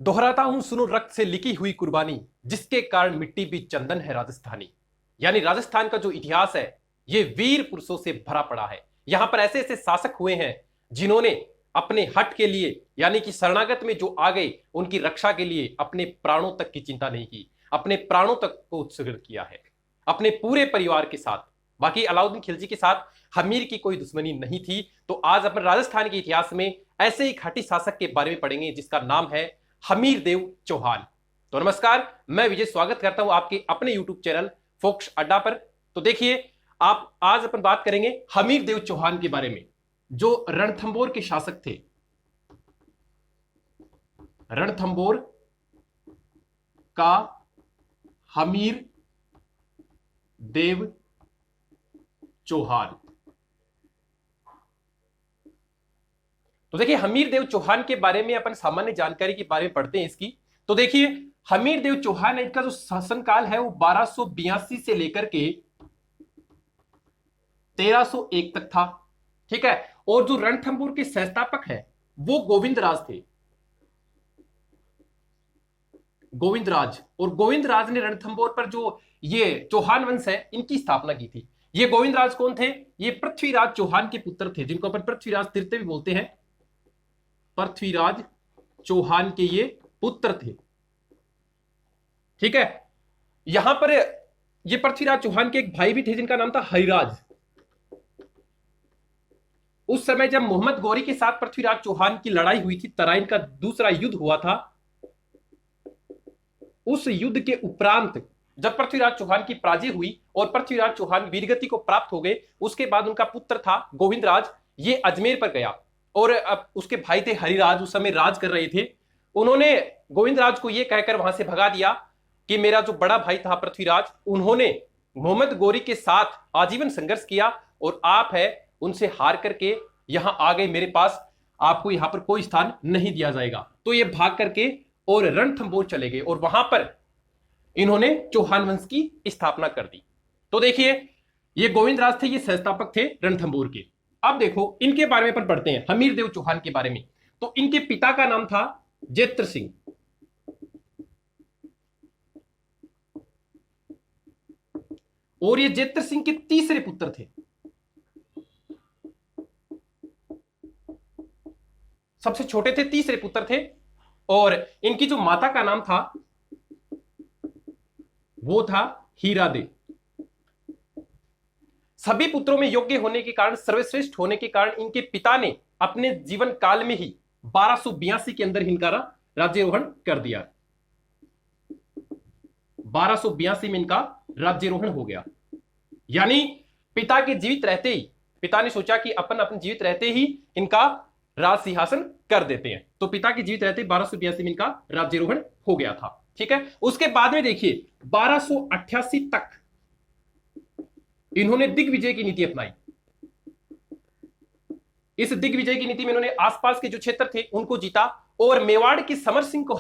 दोहराता हूं सुनो रक्त से लिखी हुई कुर्बानी, जिसके कारण मिट्टी भी चंदन है राजस्थानी। यानी राजस्थान का जो इतिहास है ये वीर पुरुषों से भरा पड़ा है। यहां पर ऐसे ऐसे शासक हुए हैं जिन्होंने अपने हट के लिए यानी कि शरणागत में जो आ गए उनकी रक्षा के लिए अपने प्राणों तक की चिंता नहीं की, अपने प्राणों तक को उत्सर्ग किया है अपने पूरे परिवार के साथ। बाकी अलाउद्दीन खिलजी के साथ हमीर की कोई दुश्मनी नहीं थी। तो आज अपन राजस्थान के इतिहास में ऐसे ही खाटी शासक के बारे में पढ़ेंगे जिसका नाम है हमीर देव चौहान। तो नमस्कार, मैं विजय स्वागत करता हूं आपके अपने यूट्यूब चैनल फोक्स अड्डा पर। तो देखिए, आप आज अपन बात करेंगे हमीर देव चौहान के बारे में, जो रणथंबोर के शासक थे। रणथंबोर का हमीर देव चौहान। तो देखिए, हमीर देव चौहान के बारे में अपन सामान्य जानकारी के बारे में पढ़ते हैं इसकी। तो देखिए, हमीर देव चौहान इनका जो शासनकाल है वो 1282 से लेकर के 1301 तक था। ठीक है। और जो रणथंबोर के संस्थापक है वो गोविंदराज थे। गोविंदराज, और गोविंदराज ने रणथंबोर पर जो ये चौहान वंश है इनकी स्थापना की थी। ये गोविंदराज कौन थे? ये पृथ्वीराज चौहान के पुत्र थे, जिनको अपन पृथ्वीराज तृतीय भी बोलते हैं। पृथ्वीराज चौहान के ये पुत्र थे। ठीक है। यहां पर ये पृथ्वीराज चौहान के एक भाई भी थे जिनका नाम था हरिराज। उस समय जब मोहम्मद गौरी के साथ पृथ्वीराज चौहान की लड़ाई हुई थी, तराइन का दूसरा युद्ध हुआ था, उस युद्ध के उपरांत जब पृथ्वीराज चौहान की पराजय हुई और पृथ्वीराज चौहान वीरगति को प्राप्त हो गए, उसके बाद उनका पुत्र था गोविंदराज, ये अजमेर पर गया और अब उसके भाई थे हरिराज, उस समय राज कर रहे थे। उन्होंने गोविंदराज को यह कहकर वहां से भगा दिया कि मेरा जो बड़ा भाई था पृथ्वीराज, उन्होंने मोहम्मद गौरी के साथ आजीवन संघर्ष किया और आप है उनसे हार करके यहां आ गए मेरे पास, आपको यहां पर कोई स्थान नहीं दिया जाएगा। तो ये भाग करके और रणथंबोर चले गए और वहां पर इन्होंने चौहान वंश की स्थापना कर दी। तो देखिए, ये गोविंदराज थे, ये संस्थापक थे रणथंबोर के। अब देखो इनके बारे में अपन पढ़ते हैं, हमीर देव चौहान के बारे में। तो इनके पिता का नाम था जेत्र सिंह, और ये जेत्र सिंह के तीसरे पुत्र थे। सबसे छोटे थे, तीसरे पुत्र थे। और इनकी जो माता का नाम था वो था हीरा दे। सभी पुत्रों में योग्य होने के कारण, सर्वश्रेष्ठ होने के कारण इनके पिता ने अपने जीवन काल में ही 1282 के अंदर इनका राज्यारोहण कर दिया। 1282 में इनका राज्यारोहण हो गया। यानी पिता के जीवित रहते ही पिता ने सोचा कि अपन जीवित रहते ही इनका राज सिंहासन कर देते हैं। तो पिता के जीवित रहते ही 1282 में इनका राज्यारोहण हो गया था। ठीक है। उसके बाद में देखिए 1288 तक इन्होंने दिग्विजय की नीति अपनाई। इस दिग्विजय की नीति में इन्होंने आसपास के जो क्षेत्र थे उनको जीता और मेवाड़ के समर सिंह को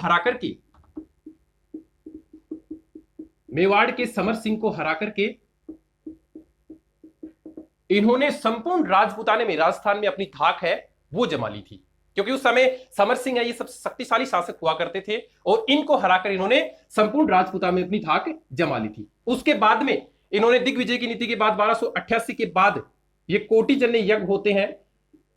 हराकर के इन्होंने संपूर्ण राजपूताने में, राजस्थान में अपनी धाक है वो जमा ली थी। क्योंकि उस समय समर सिंह है ये सब शक्तिशाली शासक हुआ करते थे और इनको हराकर इन्होंने संपूर्ण राजपूता में अपनी धाक जमा ली थी। उसके बाद में इन्होंने दिग्विजय की नीति के बाद 1288 के बाद ये कोटि जन्य यज्ञ होते हैं,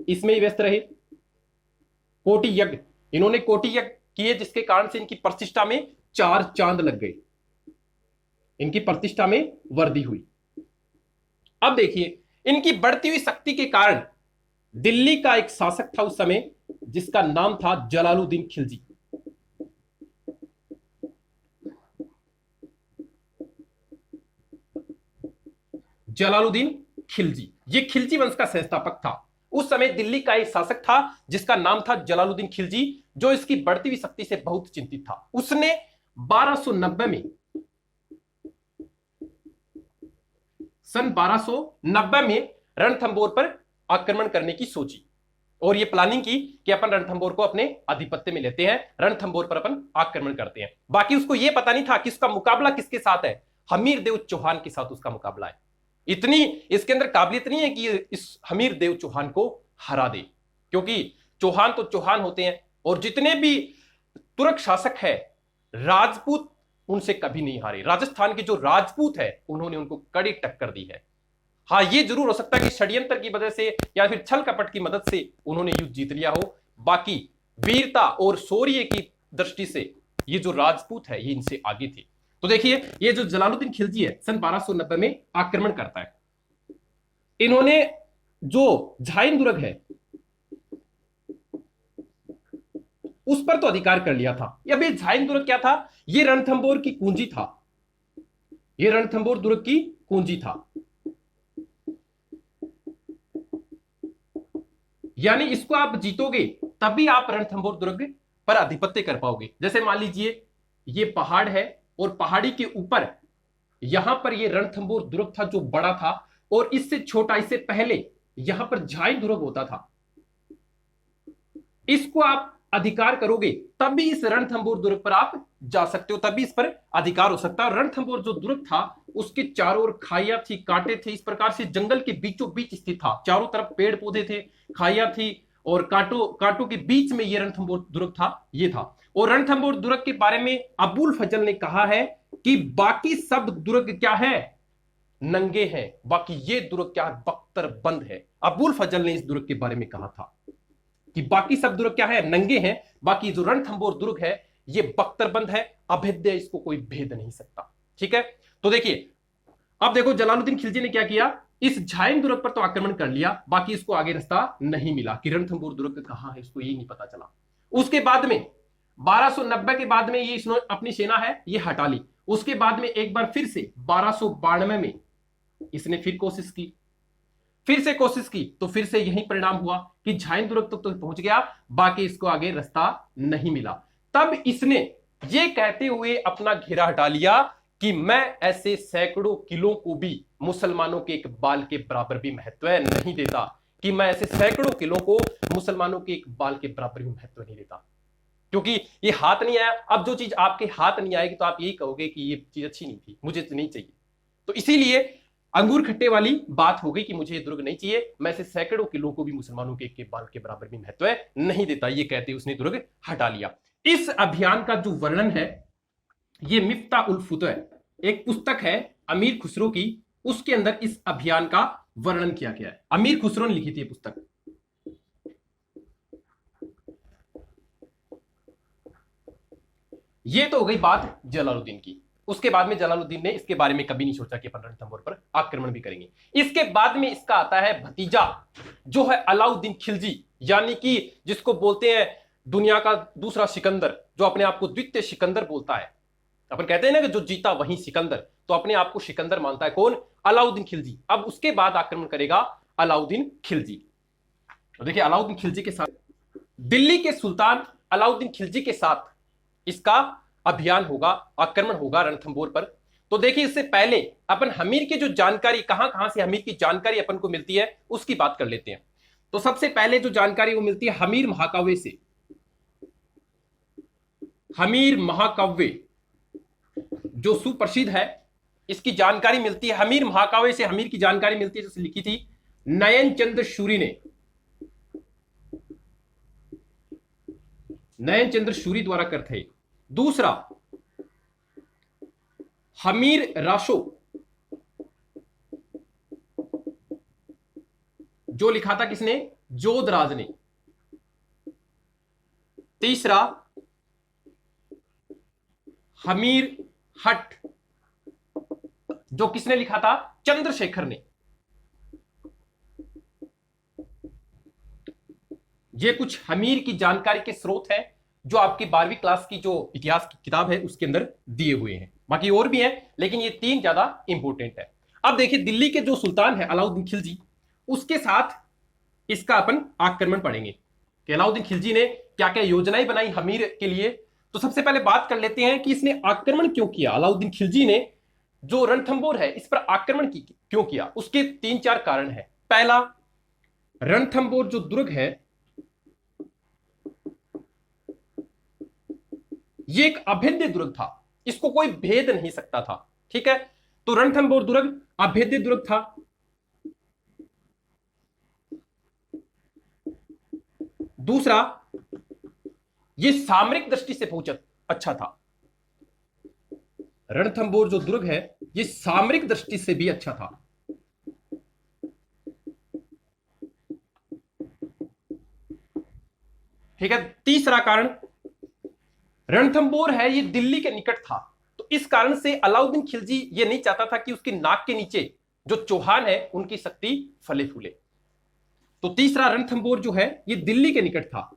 इसमें ही व्यस्त रहे। कोटि यज्ञ, इन्होंने कोटि यज्ञ किए जिसके कारण से इनकी प्रतिष्ठा में 4 चांद लग गए, इनकी प्रतिष्ठा में वृद्धि हुई। अब देखिए, इनकी बढ़ती हुई शक्ति के कारण दिल्ली का एक शासक था उस समय जिसका नाम था जलालुद्दीन खिलजी। जलालुद्दीन खिलजी, ये खिलजी वंश का संस्थापक था। उस समय दिल्ली का एक शासक था जिसका नाम था जलालुद्दीन खिलजी, जो इसकी बढ़ती हुई शक्ति से बहुत चिंतित था। उसने 1290 में, सन 1290 में रणथंबोर पर आक्रमण करने की सोची और यह प्लानिंग की कि अपन रणथंबोर को अपने आधिपत्य में लेते हैं, रणथंबोर पर अपन आक्रमण करते हैं। बाकी उसको यह पता नहीं था कि उसका मुकाबला किसके साथ है, हमीर देव चौहान के साथ उसका मुकाबला है। इतनी इसके अंदर काबिलियत नहीं है कि इस हमीर देव चौहान को हरा दे, क्योंकि चौहान तो चौहान होते हैं और जितने भी तुर्क शासक है राजपूत उनसे कभी नहीं हारे। राजस्थान के जो राजपूत है उन्होंने उनको कड़ी टक्कर दी है। हाँ, ये जरूर हो सकता है कि षड्यंत्र की वजह से या फिर छल कपट की मदद से उन्होंने युद्ध जीत लिया हो, बाकी वीरता और शौर्य की दृष्टि से ये जो राजपूत है ये इनसे आगे थे। तो देखिए, ये जो जलालुद्दीन खिलजी है सन 1290 में आक्रमण करता है। इन्होंने जो झाइन दुर्ग है उस पर तो अधिकार कर लिया था। अब ये झाइन दुर्ग क्या था? ये रणथंबोर की कुंजी था। ये रणथंबोर दुर्ग की कुंजी था, यानी इसको आप जीतोगे तभी आप रणथंबोर दुर्ग पर आधिपत्य कर पाओगे। जैसे मान लीजिए ये पहाड़ है और पहाड़ी के ऊपर यहां पर ये रणथंबोर दुर्ग था जो बड़ा था, और इससे छोटा, इससे पहले यहां पर झाइन दुर्ग होता था। इसको आप अधिकार करोगे तभी इस रणथंबोर दुर्ग पर आप जा सकते हो, तभी इस पर अधिकार हो सकता है। रणथंबोर जो दुर्ग था उसके चारों ओर खाइयां थी, कांटे थे, इस प्रकार से जंगल के बीचों बीच स्थित था। चारों तरफ पेड़ पौधे थे, खाइयां थी, और कांटों के बीच में ये रणथंबोर दुर्ग था, ये था। और रणथंबोर दुर्ग के बारे में अबुल फजल ने कहा है कि बाकी सब दुर्ग क्या है? नंगे हैं, बाकी ये दुर्ग क्या है? बख्तर बंद है। अबुल फजल ने इस दुर्ग के बारे में कहा था कि बाकी सब दुर्ग क्या है? नंगे हैं, बाकी जो रणथंबोर दुर्ग है ये बख्तरबंद है, अभेद्य, इसको कोई भेद नहीं सकता। ठीक है, तो देखिए, अब देखो जलालुद्दीन खिलजी ने क्या किया, इस झाइन दुर्ग पर तो आक्रमण कर लिया, बाकी इसको आगे रास्ता नहीं मिला कि रणथंबोर दुर्ग कहां है, इसको ये नहीं पता चला। उसके बाद में 1290 के बाद में ये इसने अपनी सेना है ये हटा ली। उसके बाद में एक बार फिर से 1292 में इसने फिर कोशिश की, तो फिर से यही परिणाम हुआ कि झाइन दुर्ग तक तो पहुंच गया, बाकी इसको आगे रास्ता नहीं मिला। तब इसने ये कहते हुए अपना घेरा हटा लिया कि मैं ऐसे सैकड़ों किलों को भी मुसलमानों के एक बाल के बराबर भी महत्व नहीं देता, कि मैं ऐसे सैकड़ों किलों को मुसलमानों के एक बाल के बराबर भी महत्व नहीं देता, क्योंकि ये हाथ नहीं आया। अब जो चीज आपके हाथ नहीं आएगी तो आप यही कहोगे कि ये चीज अच्छी नहीं थी, मुझे नहीं चाहिए। तो इसीलिए अंगूर खट्टे वाली बात हो गई कि मुझे ये दुर्ग नहीं चाहिए, मैं ऐसे सैकड़ों किलो को भी मुसलमानों के एक बाल के बराबर भी महत्व नहीं देता, ये कहते उसने दुर्ग हटा लिया। इस अभियान का जो वर्णन है ये मिफ्ता उल फुतह, एक पुस्तक है अमीर खुसरो की, उसके अंदर इस अभियान का वर्णन किया गया है। अमीर खुसरो ने लिखी थी पुस्तक। ये तो हो गई बात जलालुद्दीन की। उसके बाद में जलालुद्दीन ने इसके बारे में कभी नहीं सोचा कि अपन रणथंबोर पर आक्रमण भी करेंगे। इसके बाद में इसका आता है भतीजा, जो है अलाउद्दीन खिलजी, यानी कि जिसको बोलते हैं दुनिया का दूसरा सिकंदर, जो अपने आप को द्वितीय सिकंदर बोलता है। अपन कहते हैं ना कि जो जीता वही सिकंदर, तो अपने आप को सिकंदर मानता है कौन? अलाउद्दीन खिलजी। अब उसके बाद आक्रमण करेगा अलाउद्दीन खिलजी। तो देखिए, अलाउद्दीन खिलजी के साथ, दिल्ली के सुल्तान अलाउद्दीन खिलजी के साथ इसका अभियान होगा, आक्रमण होगा रणथंबोर पर। तो देखिए, इससे पहले अपन हमीर की जो जानकारी, कहां कहां से हमीर की जानकारी अपन को मिलती है उसकी बात कर लेते हैं। तो सबसे पहले जो जानकारी वो मिलती है हमीर महाकाव्य से। हमीर महाकाव्य जो सुप्रसिद्ध है, इसकी जानकारी मिलती है हमीर महाकाव्य से। हमीर की जानकारी मिलती है, जिसे लिखी थी नयन चंद्र सूरी ने, नयन चंद्र सूरी द्वारा करते हैं। दूसरा हमीर राशो, जो लिखा था किसने? जोधराज ने। तीसरा हमीर हट, जो किसने लिखा था? चंद्रशेखर ने। ये कुछ हमीर की जानकारी के स्रोत हैं जो आपकी 12वीं क्लास की जो इतिहास की किताब है उसके अंदर दिए हुए हैं। बाकी और भी हैं, लेकिन ये 3 ज्यादा इंपॉर्टेंट है। अब देखिए, दिल्ली के जो सुल्तान है अलाउद्दीन खिलजी, उसके साथ इसका अपन आक्रमण पढ़ेंगे कि अलाउद्दीन खिलजी ने क्या क्या योजनाएं बनाई हमीर के लिए। तो सबसे पहले बात कर लेते हैं कि इसने आक्रमण क्यों किया। अलाउद्दीन खिलजी ने जो रणथंबोर है इस पर आक्रमण क्यों किया, उसके 3-4 कारण है। पहला, रणथंबोर जो दुर्ग है ये एक अभेद्य दुर्ग था, इसको कोई भेद नहीं सकता था। ठीक है, तो रणथंबोर दुर्ग अभेद्य दुर्ग था। दूसरा, ये सामरिक दृष्टि से बहुत अच्छा था। रणथंबोर जो दुर्ग है ये सामरिक दृष्टि से भी अच्छा था। ठीक है। तीसरा कारण, रणथंबोर है ये दिल्ली के निकट था, तो इस कारण से अलाउद्दीन खिलजी ये नहीं चाहता था कि उसकी नाक के नीचे जो चौहान है उनकी शक्ति फले फूले। तो तीसरा रणथंबोर जो है ये दिल्ली के निकट था।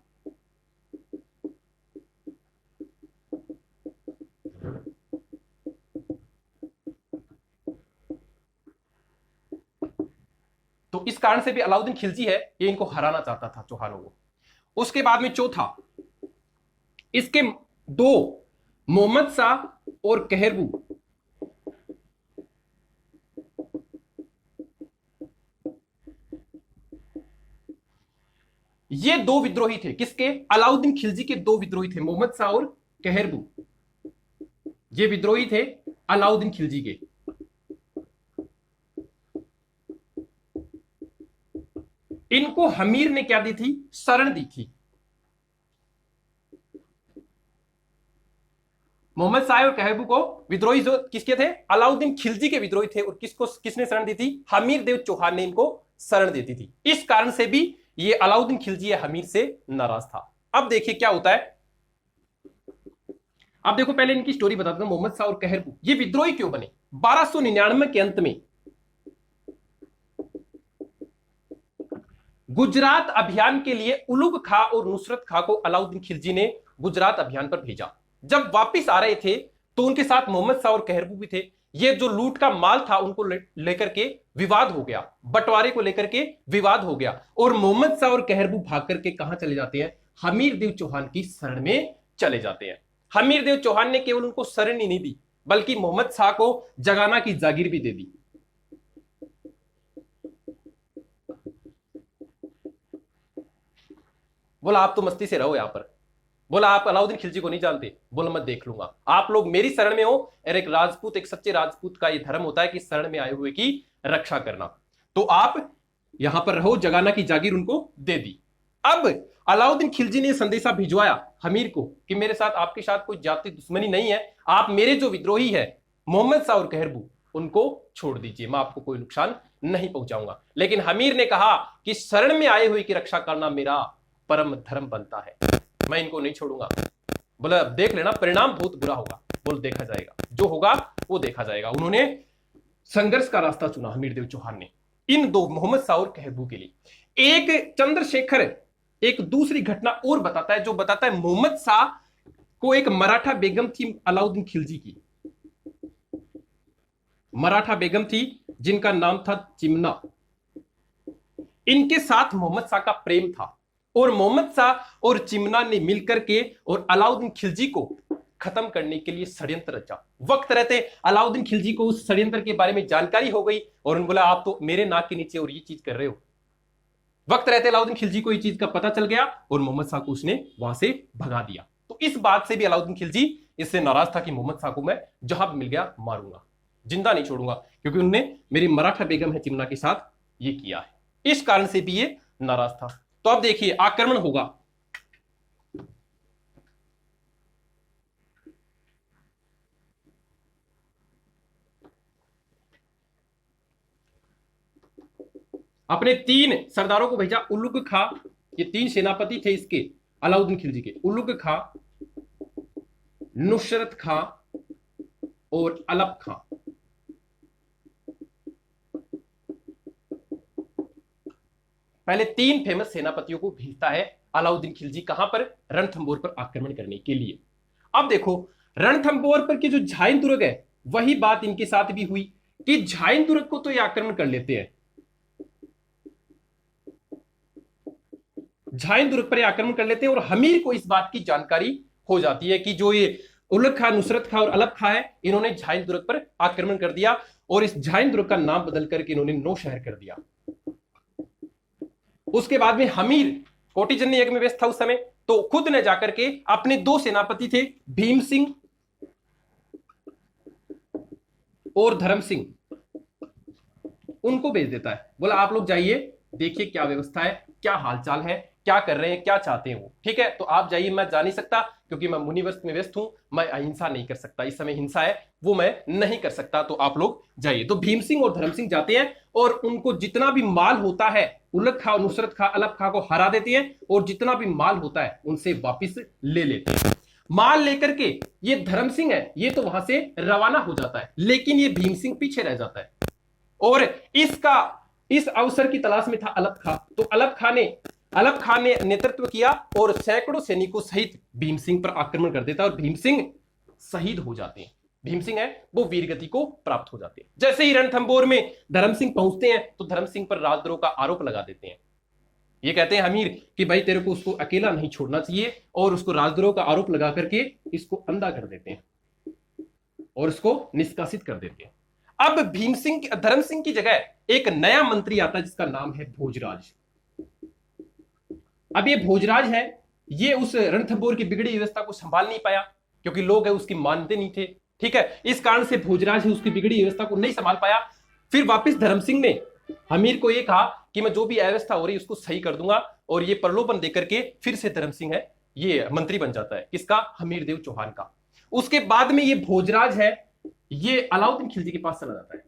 तो इस कारण से भी अलाउद्दीन खिलजी है ये इनको हराना चाहता था चौहानों को। उसके बाद में चौथा, इसके दो मोहम्मद शाह और कहरबू, ये दो विद्रोही थे। किसके? अलाउद्दीन खिलजी के दो विद्रोही थे, मोहम्मद शाह और कहरबू। ये विद्रोही थे अलाउद्दीन खिलजी के। इनको हमीर ने क्या दी थी? शरण दी थी। मोहम्मद शाह और कहरबू को विद्रोही जो किसके थे? अलाउद्दीन खिलजी के विद्रोही थे। और किसको किसने शरण दी थी? हमीर देव चौहान ने इनको शरण देती थी। इस कारण से भी ये अलाउद्दीन खिलजी हमीर से नाराज था। अब देखिए क्या होता है। अब देखो पहले इनकी स्टोरी बताता हूं। मोहम्मद शाह और कहरबू ये विद्रोही क्यों बने? 1299 के अंत में गुजरात अभियान के लिए उलुग खां और नुसरत खां को अलाउद्दीन खिलजी ने गुजरात अभियान पर भेजा। जब वापस आ रहे थे तो उनके साथ मोहम्मद शाह और कहरबू भी थे। ये जो लूट का माल था उनको लेकर के विवाद हो गया, बंटवारे को लेकर के विवाद हो गया। और मोहम्मद शाह और कहरबू भाग करके कहां चले जाते हैं? हमीर देव चौहान की शरण में चले जाते हैं। हमीर देव चौहान ने केवल उनको शरण ही नहीं दी बल्कि मोहम्मद शाह को जगाना की जागीर भी दे दी। बोला आप तो मस्ती से रहो यहां पर। बोला आप अलाउद्दीन खिलजी को नहीं जानते? बोला मैं देख लूंगा। आप लोग मेरी शरण में हो और एक राजपूत, एक सच्चे राजपूत का ये धर्म होता है कि शरण में आए हुए की रक्षा करना। तो आप यहां पर रहो, जगाना की जागीर उनको दे दी। अब अलाउद्दीन खिलजी ने संदेशा भिजवाया हमीर को कि मेरे साथ आपके साथ कोई जाति दुश्मनी नहीं है, आप मेरे जो विद्रोही है मोहम्मद शाह और कहरबू उनको छोड़ दीजिए, मैं आपको कोई नुकसान नहीं पहुंचाऊंगा। लेकिन हमीर ने कहा कि शरण में आए हुए की रक्षा करना मेरा परम धर्म बनता है, मैं इनको नहीं छोड़ूंगा। बोला देख लेना, परिणाम बहुत बुरा होगा। बोल देखा जाएगा, जो होगा वो देखा जाएगा। उन्होंने संघर्ष का रास्ता चुना हमीर देव चौहान ने इन दो मोहम्मद शाह और कहरबू के लिए। एक चंद्रशेखर एक दूसरी घटना और बताता है, जो बताता है मोहम्मद शाह को एक मराठा बेगम थी अलाउद्दीन खिलजी की। मराठा बेगम थी जिनका नाम था चिमना। इनके साथ मोहम्मद शाह का प्रेम था और मोहम्मद शाह और चिमना ने मिलकर के और अलाउद्दीन खिलजी को खत्म करने के लिए षड्यंत्र रचा। वक्त रहते अलाउद्दीन खिलजी को उस षड्यंत्र के बारे में जानकारी हो गई और उन्होंने बोला आप तो मेरे नाक के नीचे और ये चीज कर रहे हो। वक्त रहते अलाउद्दीन खिलजी को ये चीज का पता चल गया और मोहम्मद शाह को उसने वहां से भगा दिया। तो इस बात से भी अलाउद्दीन खिलजी इससे नाराज था कि मोहम्मद शाह को मैं जहां भी मिल गया मारूंगा, जिंदा नहीं छोड़ूंगा, क्योंकि उन्होंने मेरी मराठा बेगम है चिमना के साथ ये किया है। इस कारण से भी ये नाराज था। तो अब देखिए आक्रमण होगा। अपने 3 सरदारों को भेजा। उलुग खां, ये 3 सेनापति थे इसके अलाउद्दीन खिलजी के, उलुग खां, नुसरत खां और अलप खां। पहले 3 फेमस सेनापतियों को भेजता है अलाउद्दीन खिलजी, कहां पर? रणथंबोर पर आक्रमण करने के लिए। अब देखो रणथंबोर पर की जो झाइन दुर्ग है वही बात इनके साथ भी हुई कि झाइन दुर्ग को तो ये आक्रमण कर लेते हैं, झाइन दुर्ग पर आक्रमण कर लेते हैं और हमीर को इस बात की जानकारी हो जाती है कि जो ये उलग खां, नुसरत खां और अलप खां है इन्होंने झाइन दुर्ग पर आक्रमण कर दिया और इस झाइन दुर्ग का नाम बदल करके इन्होंने नौशहर कर दिया। उसके बाद में हमीर कोटिजन्य यज्ञ में व्यस्त था उस समय, तो खुद ने जाकर के अपने 2 सेनापति थे भीम सिंह और धर्म सिंह, उनको भेज देता है। बोला आप लोग जाइए, देखिए क्या व्यवस्था है, क्या हालचाल है, क्या कर रहे हैं, क्या चाहते हैं वो। ठीक है, तो आप जाइए, मैं जा नहीं सकता क्योंकि मैं मुनिवर्त में व्यस्त हूं, मैं अहिंसा नहीं कर सकता, इस समय हिंसा है वो मैं नहीं कर सकता, तो आप लोग जाइए। तो भीम सिंह और धर्म सिंह जाते हैं और उनको जितना भी माल होता है, उलग खा, नुसरत खा, अलग खा को हरा देते हैं और जितना भी माल होता है उनसे वापिस ले लेते हैं। माल लेकर के ये धर्म सिंह है, ये तो वहां से रवाना हो जाता है, लेकिन ये भीम सिंह पीछे रह जाता है। और इस अवसर की तलाश में था अलग खा, तो अलग खान ने नेतृत्व किया और सैकड़ों सैनिकों सहित भीम सिंह पर आक्रमण कर देता है और भीम सिंह शहीद हो जाते हैं। भीम सिंह है वो वीरगति को प्राप्त हो जाते हैं। जैसे ही रणथंभौर में धर्म सिंह पहुंचते हैं तो धर्म सिंह पर राजद्रोह का आरोप लगा देते हैं। ये कहते हैं हमीर कि भाई तेरे को उसको अकेला नहीं छोड़ना चाहिए, और उसको राजद्रोह का आरोप लगा करके इसको अंधा कर देते हैं और उसको निष्कासित कर देते हैं। अब धर्म सिंह की जगह एक नया मंत्री आता है जिसका नाम है भोजराज। अब ये भोजराज है, ये उस रणथंभौर की बिगड़ी व्यवस्था को संभाल नहीं पाया क्योंकि लोग है उसकी मानते नहीं थे। ठीक है, इस कारण से भोजराज है उसकी बिगड़ी व्यवस्था को नहीं संभाल पाया। फिर वापस धर्म सिंह ने हमीर को ये कहा कि मैं जो भी अव्यवस्था हो रही है उसको सही कर दूंगा, और ये प्रलोभन देकर के फिर से धर्म सिंह है ये मंत्री बन जाता है। किसका? हमीरदेव चौहान का। उसके बाद में ये भोजराज है, ये अलाउद्दीन खिलजी के पास चला जाता है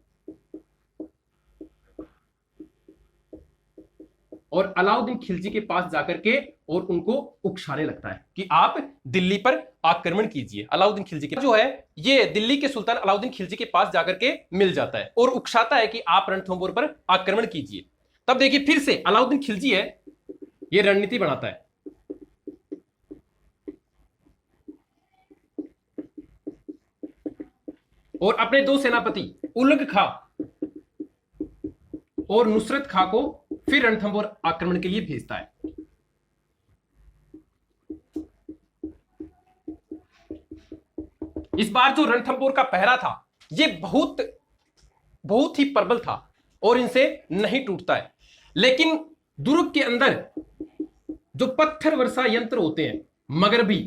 और अलाउद्दीन खिलजी के पास जाकर के और उनको उकसाने लगता है कि आप दिल्ली पर आक्रमण कीजिए। अलाउद्दीन खिलजी के जो है ये दिल्ली के सुल्तान अलाउद्दीन खिलजी के पास जाकर के मिल जाता है और उकसाता है कि आप रणथंभौर पर आक्रमण कीजिए। तब देखिए फिर से अलाउद्दीन खिलजी है ये रणनीति बनाता है और अपने दो सेनापति उलग खा और नुसरत खा को फिर रणथंभौर आक्रमण के लिए भेजता है। इस बार जो रणथंभौर का पहरा था ये बहुत ही प्रबल था और इनसे नहीं टूटता है, लेकिन दुर्ग के अंदर जो पत्थर वर्षा यंत्र होते हैं, मगरबी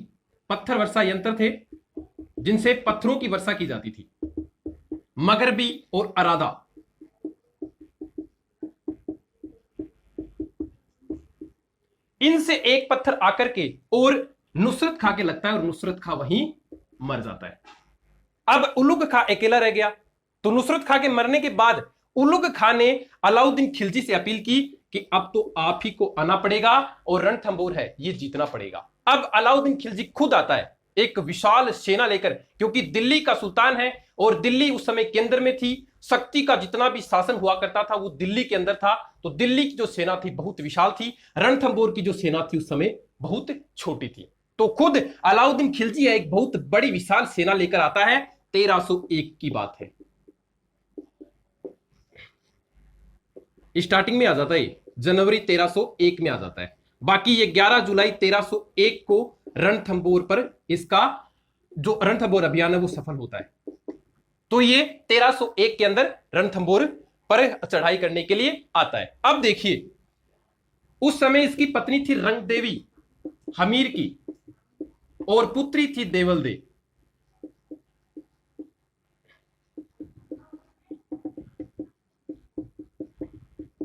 पत्थर वर्षा यंत्र थे जिनसे पत्थरों की वर्षा की जाती थी, मगरबी और अरादा, इनसे एक पत्थर आकर के और नुसरत खा के लगता है और नुसरत खा वहीं मर जाता है। अब उलुग खा अकेला रह गया, तो नुसरत खा के मरने के बाद उलुग खा ने अलाउद्दीन खिलजी से अपील की कि अब तो आप ही को आना पड़ेगा और रणथंभौर है ये जीतना पड़ेगा। अब अलाउद्दीन खिलजी खुद आता है एक विशाल सेना लेकर, क्योंकि दिल्ली का सुल्तान है और दिल्ली उस समय केंद्र में थी, शक्ति का जितना भी शासन हुआ करता था वो दिल्ली के अंदर था, तो दिल्ली की जो सेना थी बहुत विशाल थी, रणथंभौर की जो सेना थी उस समय बहुत छोटी थी। तो खुद अलाउद्दीन खिलजी है एक बहुत बड़ी विशाल सेना लेकर आता है। 1301 की बात है, स्टार्टिंग में आ जाता है, जनवरी 1301 में आ जाता है। बाकी ये 11 जुलाई 1301 को रणथंभौर पर इसका जो रणथंभौर अभियान है वो सफल होता है। तो ये 1301 के अंदर रणथंभौर पर चढ़ाई करने के लिए आता है। अब देखिए उस समय इसकी पत्नी थी रंग देवी हमीर की और पुत्री थी देवल दे।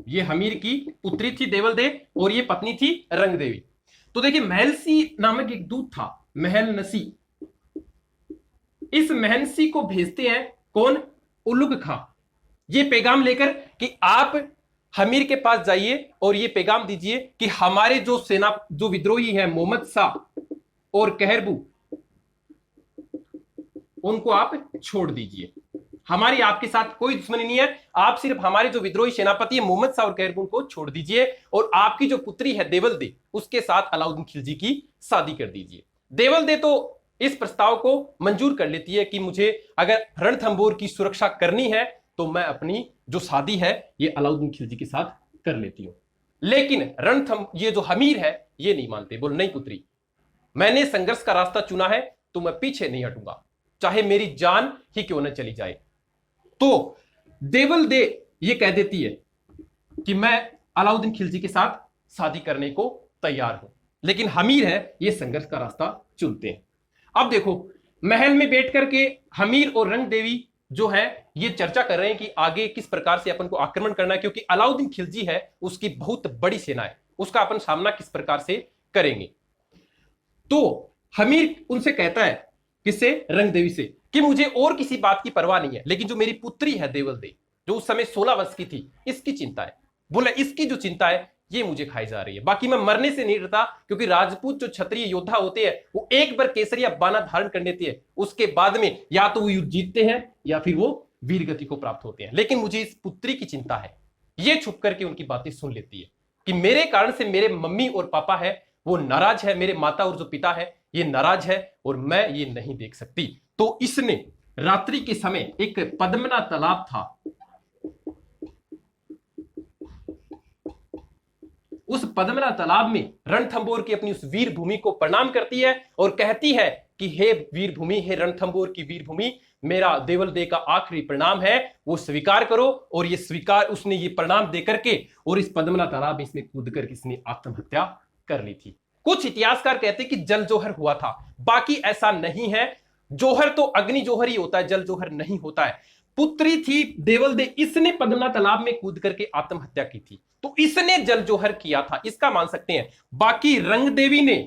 ये हमीर की पुत्री थी देवल दे और ये पत्नी थी रंग देवी। तो देखिए महलसी नामक एक दूत था, महल नसी, इस महनसी को भेजते हैं कौन? उलुग खां, ये पैगाम लेकर कि आप हमीर के पास जाइए और ये पैगाम दीजिए कि हमारे जो सेना जो विद्रोही हैं मोहम्मद शाह और कहरबू, उनको आप छोड़ दीजिए, हमारी आपके साथ कोई दुश्मनी नहीं है, आप सिर्फ हमारे जो विद्रोही सेनापति है मोहम्मद शाह और कहरबू को छोड़ दीजिए और आपकी जो पुत्री है देवल दे उसके साथ अलाउद्दीन खिलजी की शादी कर दीजिए। देवल दे तो इस प्रस्ताव को मंजूर कर लेती है कि मुझे अगर रणथंभौर की सुरक्षा करनी है तो मैं अपनी जो शादी है ये अलाउद्दीन खिलजी के साथ कर लेती हूं। लेकिन ये जो हमीर है ये नहीं मानते, बोल नहीं पुत्री, मैंने संघर्ष का रास्ता चुना है तो मैं पीछे नहीं हटूंगा, चाहे मेरी जान ही क्यों न चली जाए। तो देवल दे ये कह देती है कि मैं अलाउद्दीन खिलजी के साथ शादी करने को तैयार हूं, लेकिन हमीर है ये संघर्ष का रास्ता चुनते हैं। अब देखो महल में बैठ करके हमीर और रंग देवी जो है ये चर्चा कर रहे हैं कि आगे किस प्रकार से अपन को आक्रमण करना है, क्योंकि अलाउद्दीन खिलजी है उसकी बहुत बड़ी सेना है उसका अपन सामना किस प्रकार से करेंगे। तो हमीर उनसे कहता है, किससे, रंग देवी से, कि मुझे और किसी बात की परवाह नहीं है, लेकिन जो मेरी पुत्री है देवल दे, जो उस समय 16 वर्ष की थी, इसकी चिंता है। बोला इसकी जो चिंता है ये मुझे खाई जा रही है, बाकी मैं मरने से नहीं डरता, क्योंकि राजपूत जो क्षत्रिय योद्धा होते हैं वो एक बार केसरिया बाना धारण कर लेते हैं, उसके बाद में या तो वो युद्ध जीतते हैं या फिर वो वीरगति को प्राप्त होते हैं। लेकिन मुझे इस पुत्री की चिंता है। ये छुप करके उनकी बातें सुन लेती है कि मेरे कारण से मेरे मम्मी और पापा है वो नाराज है, मेरे माता और जो पिता है ये नाराज है, और मैं ये नहीं देख सकती। तो इसने रात्रि के समय एक पद्मना तालाब था, उस पद्मना तालाब में रणथंबोर की अपनी उस वीर भूमि को प्रणाम करती है और कहती है कि हे वीर भूमि, हे रणथंबोर की वीर भूमि, मेरा देवल दे का आखिरी प्रणाम है, वो स्वीकार करो। और ये स्वीकार, उसने ये प्रणाम दे करके और इस पद्मना तालाब में इसने कूद कर इसने आत्महत्या कर ली थी। कुछ इतिहासकार कहते हैं कि जल जोहर हुआ था, बाकी ऐसा नहीं है। जोहर तो अग्नि जोहर ही होता है, जल जोहर नहीं होता है। पुत्री थी देवल दे, इसने पद्मना तालाब में कूद करके आत्महत्या की थी, तो इसने जल जोहर किया था, इसका मान सकते हैं। बाकी रंग देवी ने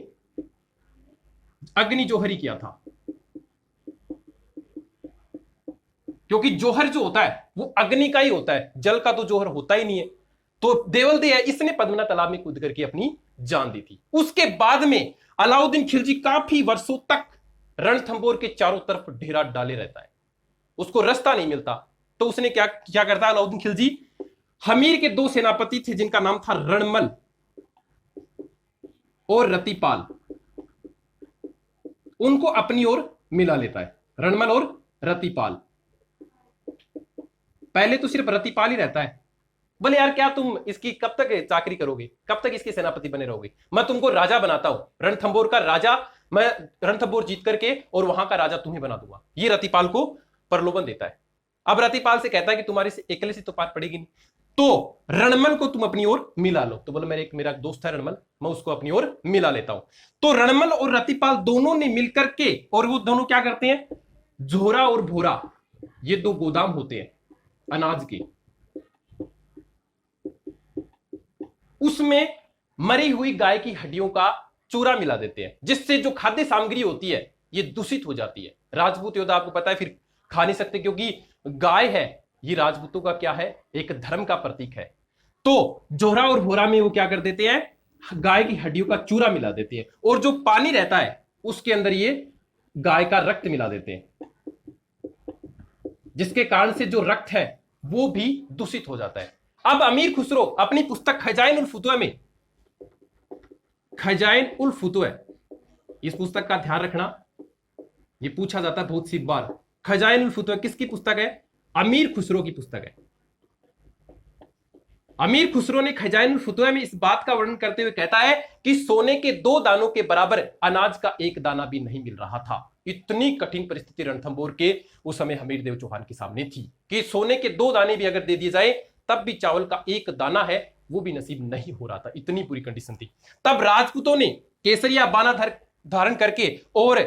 अग्नि जोहर ही किया था, क्योंकि जोहर जो होता है वो अग्नि का ही होता है, जल का तो जोहर होता ही नहीं है। तो देवल दे है, इसने पद्मना तालाब में कूद करके अपनी जान दी थी। उसके बाद में अलाउद्दीन खिलजी काफी वर्षों तक रणथंबोर के चारों तरफ डेरा डाले रहता है, उसको रास्ता नहीं मिलता। तो उसने क्या करता है अलाउद्दीन खिलजी, हमीर के 2 सेनापति थे जिनका नाम था रणमल और रतिपाल, उनको अपनी ओर मिला लेता है। रणमल और रतिपाल, पहले तो सिर्फ रतिपाल ही रहता है। बोले यार क्या तुम इसकी कब तक चाकरी करोगे, कब तक इसके सेनापति बने रहोगे, मैं तुमको राजा बनाता हूं, रणथंबोर का राजा, मैं रणथंबोर जीत करके और वहां का राजा तुम्हें बना दूंगा। ये रतिपाल को प्रलोभन देता है। अब रतिपाल से कहता है कि तुम्हारे से अकेले से तो पार पड़ेगी नहीं, तो रणमल को तुम अपनी ओर मिला लो। तो बोले मेरा दोस्त है रणमल, मैं उसको अपनी ओर मिला लेता हूं। तो रणमल और रतिपाल दोनों ने मिलकर के, और वो दोनों क्या करते हैं, झोरा और भोरा, ये 2 गोदाम होते हैं अनाज के, उसमें मरी हुई गाय की हड्डियों का चूरा मिला देते हैं, जिससे जो खाद्य सामग्री होती है ये दूषित हो जाती है। राजपूत योद्धा आपको पता है फिर खा नहीं सकते, क्योंकि गाय है ये राजपूतों का क्या है, एक धर्म का प्रतीक है। तो जोहरा और भोरा में वो क्या कर देते हैं, गाय की हड्डियों का चूरा मिला देते हैं, और जो पानी रहता है उसके अंदर ये गाय का रक्त मिला देते हैं, जिसके कारण से जो रक्त है वो भी दूषित हो जाता है। अब अमीर खुसरो अपनी पुस्तक खजाइन उल फुतुह में, खजाइन उल फुतुह, इस पुस्तक का ध्यान रखना, ये पूछा जाता है बहुत सी बार। खजाइन उल फुतुह किसकी पुस्तक है, अमीर खुसरो की पुस्तक है। अमीर खुसरो ने खजाइन उल फुतुह में इस बात का वर्णन करते हुए कहता है कि सोने के 2 दानों के बराबर अनाज का 1 दाना भी नहीं मिल रहा था। इतनी कठिन परिस्थिति रणथंबोर के उस समय हमीर देव चौहान के सामने थी कि सोने के 2 दाने भी अगर दे दिए जाए तब भी चावल का 1 दाना है वो भी नसीब नहीं हो रहा था, इतनी बुरी कंडीशन थी। तब राजपूतों ने केसरिया बाना धारण करके, और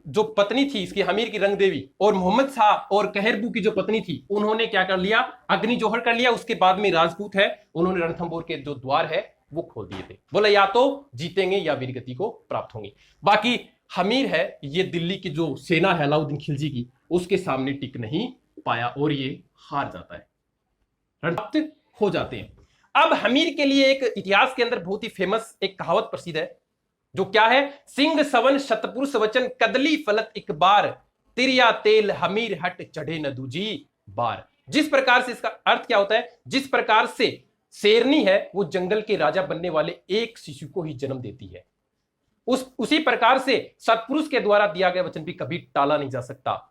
जो पत्नी थी इसकी हमीर की रंग देवी, और मोहम्मद शाह और कहरबू की जो पत्नी थी, उन्होंने क्या कर लिया, अग्नि जोहर कर लिया। उसके बाद में राजपूत है उन्होंने रणथंबोर के जो द्वार है वो खोल दिए थे। बोला या तो जीतेंगे या वीरगति को प्राप्त होंगे। बाकी हमीर है ये दिल्ली की जो सेना है अलाउद्दीन खिलजी की, उसके सामने टिक नहीं पाया और ये हार जाता है, रणजीत हो जाते हैं। अब हमीर के लिए एक इतिहास के अंदर बहुत ही फेमस एक कहावत प्रसिद्ध है, जो क्या है, सिंह सवन शतपुरुष वचन कदली फलत एक बार, तिरिया तेल हमीर हट चढ़े न दूजी बार। जिस प्रकार से, इसका अर्थ क्या होता है, जिस प्रकार से शेरनी है वो जंगल के राजा बनने वाले एक शिशु को ही जन्म देती है, उसी प्रकार से सत्पुरुष के द्वारा दिया गया वचन भी कभी टाला नहीं जा सकता।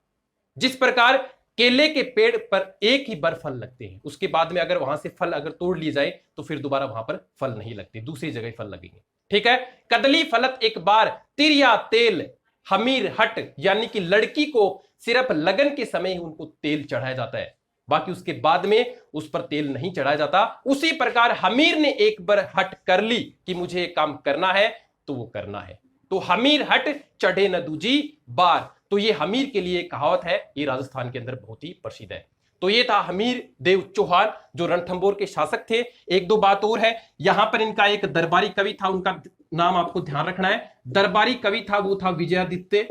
जिस प्रकार केले के पेड़ पर एक ही बार फल लगते हैं, उसके बाद में अगर वहां से फल अगर तोड़ लिए जाए तो फिर दोबारा वहां पर फल नहीं लगते, दूसरी जगह फल लगेंगे। ठीक है, कदली फलत एक बार, तिरिया तेल हमीर हट, यानी कि लड़की को सिर्फ लगन के समय ही उनको तेल चढ़ाया जाता है, बाकी उसके बाद में उस पर तेल नहीं चढ़ाया जाता। उसी प्रकार हमीर ने एक बार हट कर ली कि मुझे काम करना है तो वो करना है, तो हमीर हट चढ़े न दूजी बार। तो ये हमीर के लिए कहावत है, ये राजस्थान के अंदर बहुत ही प्रसिद्ध है। तो ये था हमीर देव चौहान जो रणथंभौर के शासक थे। एक दो बात और है, यहां पर इनका एक दरबारी कवि था, उनका नाम आपको ध्यान रखना है। दरबारी कवि था वो था विजयादित्य,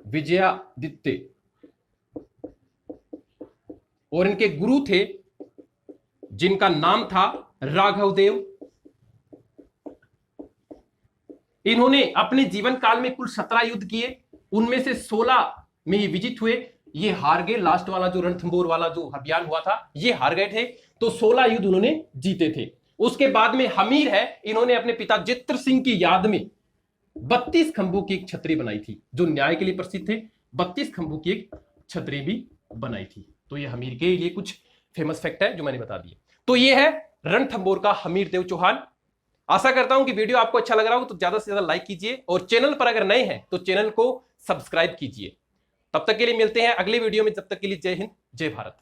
विजयादित्य। और इनके गुरु थे जिनका नाम था राघवदेव। इन्होंने अपने जीवन काल में कुल 17 युद्ध किए, उनमें से 16 में ये विजित हुए। ये हार गए, लास्ट वाला जो रणथंभौर वाला जो अभियान हुआ था ये हार गए थे, तो 16 युद्ध उन्होंने जीते थे। उसके बाद में हमीर है, इन्होंने अपने पिता जित्र सिंह की याद में 32 खंभों की एक छतरी बनाई थी, जो न्याय के लिए प्रसिद्ध थे। 32 खंभों की एक छतरी भी बनाई थी। तो ये हमीर के लिए कुछ फेमस फैक्ट है जो मैंने बता दिए। तो ये है रणथंभौर का हमीर देव चौहान। आशा करता हूं कि वीडियो आपको अच्छा लग रहा हो तो ज्यादा से ज्यादा लाइक कीजिए, और चैनल पर अगर नए हैं तो चैनल को सब्सक्राइब कीजिए। तब तक के लिए मिलते हैं अगले वीडियो में, जब तक के लिए जय हिंद, जय भारत।